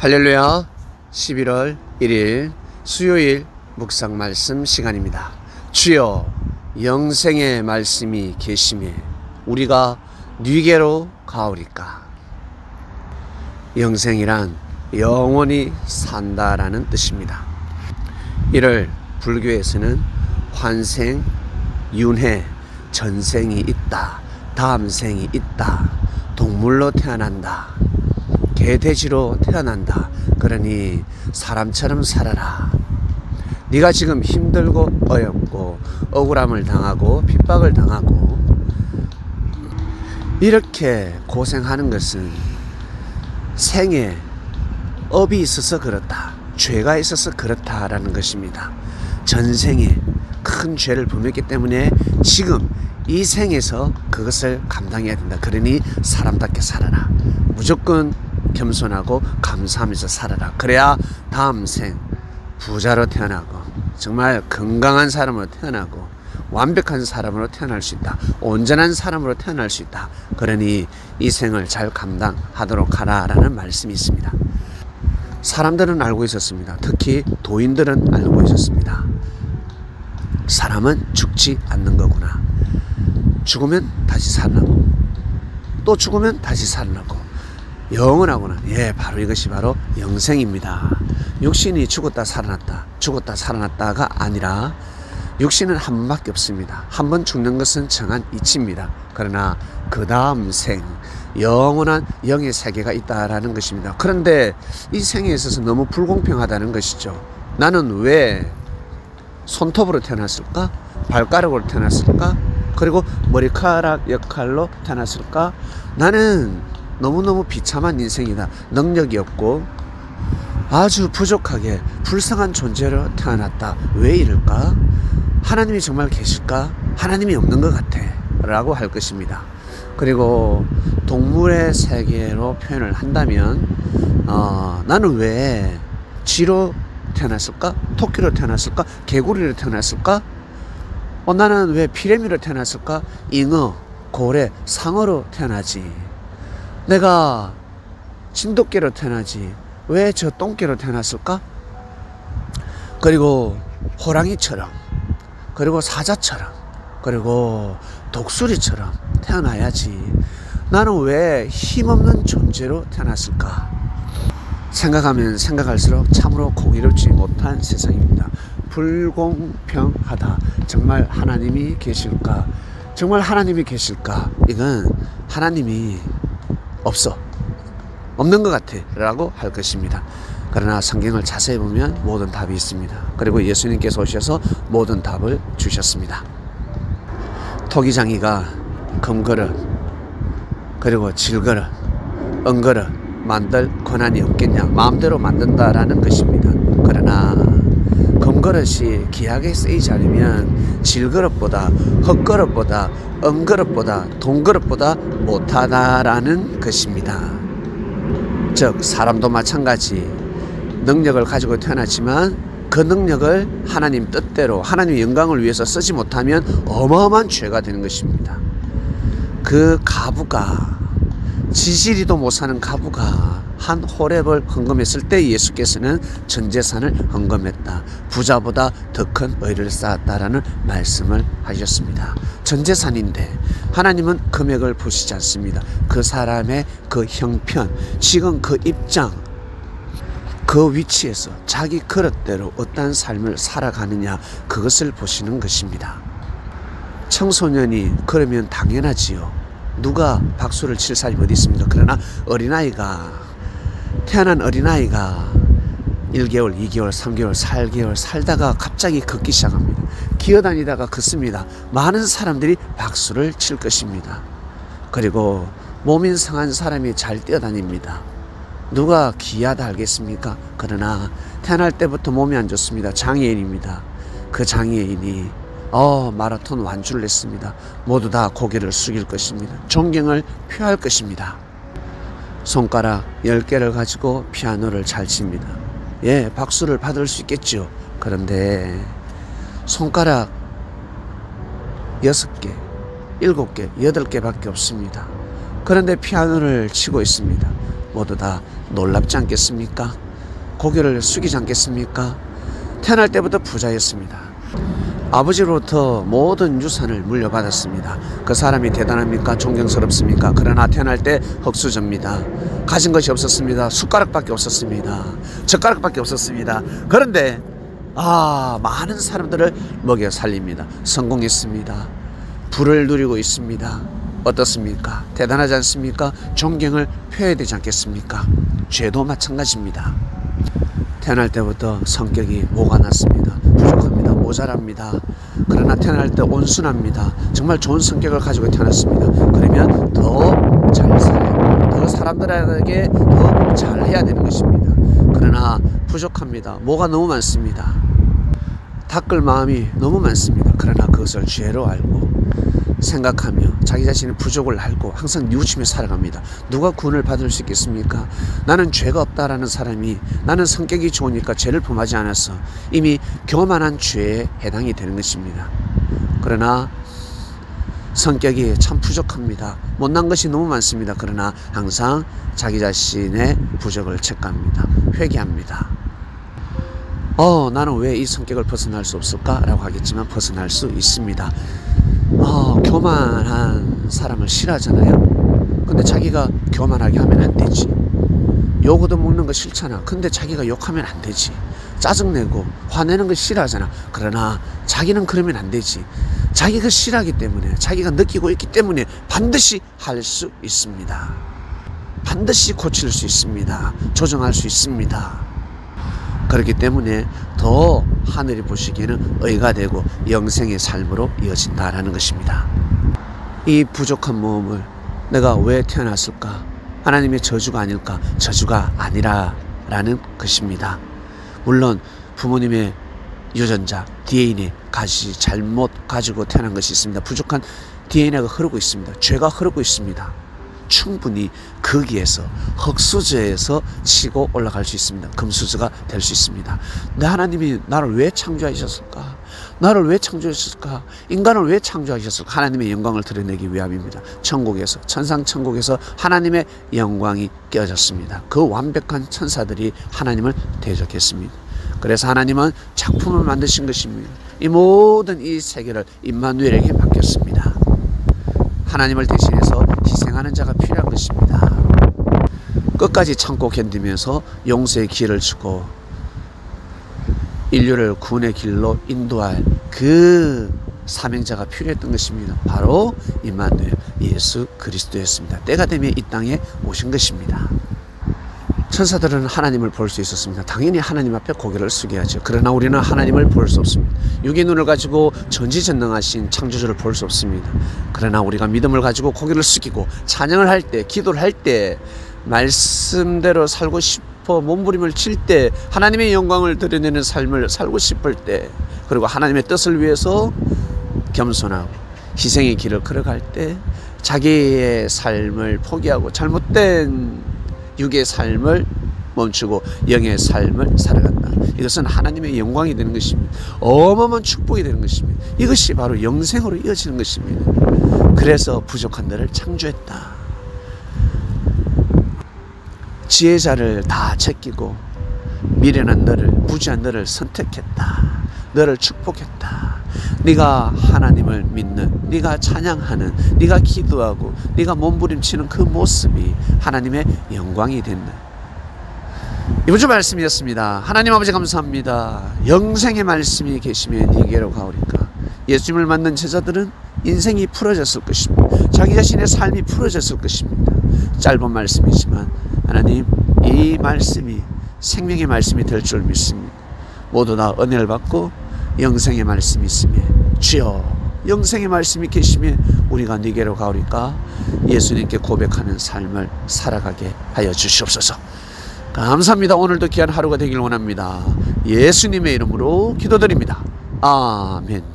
할렐루야. 11월 1일 수요일 묵상 말씀 시간입니다. 주여 영생의 말씀이 계심에 우리가 네게로 가오리까. 영생이란 영원히 산다라는 뜻입니다. 이를 불교에서는 환생, 윤회, 전생이 있다, 다음 생이 있다, 동물로 태어난다, 개돼지로 태어난다, 그러니 사람처럼 살아라. 네가 지금 힘들고 어렵고 억울함을 당하고 핍박을 당하고 이렇게 고생하는 것은 생에 업이 있어서 그렇다, 죄가 있어서 그렇다라는 것입니다. 전생에 큰 죄를 범했기 때문에 지금 이 생에서 그것을 감당해야 된다. 그러니 사람답게 살아라. 무조건 겸손하고 감사하면서 살아라. 그래야 다음 생 부자로 태어나고 정말 건강한 사람으로 태어나고 완벽한 사람으로 태어날 수 있다. 온전한 사람으로 태어날 수 있다. 그러니 이 생을 잘 감당하도록 하라라는 말씀이 있습니다. 사람들은 알고 있었습니다. 특히 도인들은 알고 있었습니다. 사람은 죽지 않는 거구나. 죽으면 다시 살아나고 또 죽으면 다시 살아나고 영원하구나. 예, 바로 이것이 바로 영생입니다. 육신이 죽었다 살아났다, 죽었다 살아났다가 아니라 육신은 한 번밖에 없습니다. 한 번 죽는 것은 정한 이치입니다. 그러나 그 다음 생, 영원한 영의 세계가 있다라는 것입니다. 그런데 이 생에 있어서 너무 불공평하다는 것이죠. 나는 왜 손톱으로 태어났을까? 발가락으로 태어났을까? 그리고 머리카락 역할로 태어났을까? 나는 너무너무 비참한 인생이다. 능력이 없고 아주 부족하게 불쌍한 존재로 태어났다. 왜 이럴까? 하나님이 정말 계실까? 하나님이 없는 것 같아 라고 할 것입니다. 그리고 동물의 세계로 표현을 한다면 나는 왜 쥐로 태어났을까? 토끼로 태어났을까? 개구리로 태어났을까? 나는 왜 피레미로 태어났을까? 잉어, 고래, 상어로 태어나지. 내가 진돗개로 태어나지. 왜 저 똥개로 태어났을까? 그리고 호랑이처럼, 그리고 사자처럼, 그리고 독수리처럼 태어나야지. 나는 왜 힘없는 존재로 태어났을까? 생각하면 생각할수록 참으로 공의롭지 못한 세상입니다. 불공평하다. 정말 하나님이 계실까? 정말 하나님이 계실까? 이건 하나님이 없어, 없는 것 같아 라고 할 것입니다. 그러나 성경을 자세히 보면 모든 답이 있습니다. 그리고 예수님께서 오셔서 모든 답을 주셨습니다. 토기장이가 금그릇 그리고 질그릇, 은그릇 만들 권한이 없겠냐? 마음대로 만든다라는 것입니다. 그러나 금그릇이 귀하게 쓰이지 않으면 질그릇보다, 흙그릇보다, 은그릇보다, 동그릇보다 못하다라는 것입니다. 즉 사람도 마찬가지 능력을 가지고 태어났지만 그 능력을 하나님 뜻대로 하나님의 영광을 위해서 쓰지 못하면 어마어마한 죄가 되는 것입니다. 그 가부가, 지지리도 못 사는 가부가 한 호렙을 헌금했을 때 예수께서는 전 재산을 헌금했다. 부자보다 더 큰 의를 쌓았다라는 말씀을 하셨습니다. 전 재산인데 하나님은 금액을 보시지 않습니다. 그 사람의 그 형편, 지금 그 입장, 그 위치에서 자기 그릇대로 어떠한 삶을 살아가느냐, 그것을 보시는 것입니다. 청소년이 그러면 당연하지요. 누가 박수를 칠 사람이 어디 있습니까? 그러나 어린아이가, 태어난 어린아이가 1개월, 2개월, 3개월, 4개월 살다가 갑자기 걷기 시작합니다. 기어다니다가 걷습니다. 많은 사람들이 박수를 칠 것입니다. 그리고 몸이 상한 사람이 잘 뛰어다닙니다. 누가 귀하다 알겠습니까? 그러나 태어날 때부터 몸이 안 좋습니다. 장애인입니다. 그 장애인이 마라톤 완주를 했습니다. 모두 다 고개를 숙일 것입니다. 존경을 표할 것입니다. 손가락 10개를 가지고 피아노를 잘 칩니다. 예, 박수를 받을 수 있겠죠. 그런데 손가락 6개, 7개, 8개밖에 없습니다. 그런데 피아노를 치고 있습니다. 모두 다 놀랍지 않겠습니까? 고개를 숙이지 않겠습니까? 태어날 때부터 부자였습니다. 아버지로부터 모든 유산을 물려받았습니다. 그 사람이 대단합니까? 존경스럽습니까? 그러나 태어날 때 흙수저입니다. 가진 것이 없었습니다. 숟가락밖에 없었습니다. 젓가락밖에 없었습니다. 그런데 많은 사람들을 먹여 살립니다. 성공했습니다. 부를 누리고 있습니다. 어떻습니까? 대단하지 않습니까? 존경을 표해야 되지 않겠습니까? 죄도 마찬가지입니다. 태어날 때부터 성격이 모가 났습니다. 부족합니다. 모자랍니다. 그러나 태어날 때 온순합니다. 정말 좋은 성격을 가지고 태어났습니다. 그러면 더 잘 살아야, 더 사람들에게 더 잘해야 되는 것입니다. 그러나 부족합니다. 모가 너무 많습니다. 닦을 마음이 너무 많습니다. 그러나 그것을 죄로 알고 생각하며 자기 자신의 부족을 알고 항상 뉘우치며 살아갑니다. 누가 구원을 받을 수 있겠습니까? 나는 죄가 없다라는 사람이 나는 성격이 좋으니까 죄를 범하지 않았어. 이미 교만한 죄에 해당이 되는 것입니다. 그러나 성격이 참 부족합니다. 못난 것이 너무 많습니다. 그러나 항상 자기 자신의 부족을 체크합니다. 회개합니다. 나는 왜 이 성격을 벗어날 수 없을까? 라고 하겠지만 벗어날 수 있습니다. 교만한 사람을 싫어하잖아요. 근데 자기가 교만하게 하면 안 되지. 요거도 먹는 거 싫잖아. 근데 자기가 욕하면 안 되지. 짜증내고 화내는 거 싫어하잖아. 그러나 자기는 그러면 안 되지. 자기가 싫어하기 때문에, 자기가 느끼고 있기 때문에 반드시 할 수 있습니다. 반드시 고칠 수 있습니다. 조정할 수 있습니다. 그렇기 때문에 더 하늘이 보시기에는 의가 되고 영생의 삶으로 이어진다라는 것입니다. 이 부족한 몸을 내가 왜 태어났을까? 하나님의 저주가 아닐까? 저주가 아니라라는 것입니다. 물론 부모님의 유전자, DNA에 잘못 가지고 태어난 것이 있습니다. 부족한 DNA가 흐르고 있습니다. 죄가 흐르고 있습니다. 충분히 거기에서 흙수저에서 치고 올라갈 수 있습니다. 금수저가 될 수 있습니다. 내 하나님이 나를 왜 창조하셨을까? 나를 왜 창조하셨을까? 인간을 왜 창조하셨을까? 하나님의 영광을 드러내기 위함입니다. 천국에서, 천상천국에서 하나님의 영광이 껴졌습니다. 그 완벽한 천사들이 하나님을 대적했습니다. 그래서 하나님은 작품을 만드신 것입니다. 이 모든 이 세계를 임마누엘에게 맡겼습니다. 하나님을 대신해서 희생하는 자가 필요한 것입니다. 끝까지 참고 견디면서 용서의 기회를 주고 인류를 구원의 길로 인도할 그 사명자가 필요했던 것입니다. 바로 임마누엘 예수 그리스도였습니다. 때가 되면 이 땅에 오신 것입니다. 천사들은 하나님을 볼 수 있었습니다. 당연히 하나님 앞에 고개를 숙여야죠. 그러나 우리는 하나님을 볼 수 없습니다. 육의 눈을 가지고 전지전능하신 창조주를 볼 수 없습니다. 그러나 우리가 믿음을 가지고 고개를 숙이고 찬양을 할 때, 기도를 할 때, 말씀대로 살고 싶어 몸부림을 칠 때, 하나님의 영광을 드러내는 삶을 살고 싶을 때, 그리고 하나님의 뜻을 위해서 겸손하고 희생의 길을 걸어갈 때 자기의 삶을 포기하고 잘못된 육의 삶을 멈추고 영의 삶을 살아간다. 이것은 하나님의 영광이 되는 것입니다. 어마어마한 축복이 되는 것입니다. 이것이 바로 영생으로 이어지는 것입니다. 그래서 부족한 너를 창조했다. 지혜자를 다 제끼고 미련한 너를, 무지한 너를 선택했다. 너를 축복했다. 네가 하나님을 믿는, 네가 찬양하는, 네가 기도하고 네가 몸부림치는 그 모습이 하나님의 영광이 된다. 이번 주 말씀이었습니다. 하나님 아버지 감사합니다. 영생의 말씀이 계시면 네게로 가오리까. 예수님을 만난 제자들은 인생이 풀어졌을 것입니다. 자기 자신의 삶이 풀어졌을 것입니다. 짧은 말씀이지만 하나님, 이 말씀이 생명의 말씀이 될 줄 믿습니다. 모두 다 은혜를 받고 영생의 말씀이 있으며 주여 영생의 말씀이 계시며 우리가 네게로 가오리까 예수님께 고백하는 삶을 살아가게 하여 주시옵소서. 감사합니다. 오늘도 귀한 하루가 되길 원합니다. 예수님의 이름으로 기도드립니다. 아멘.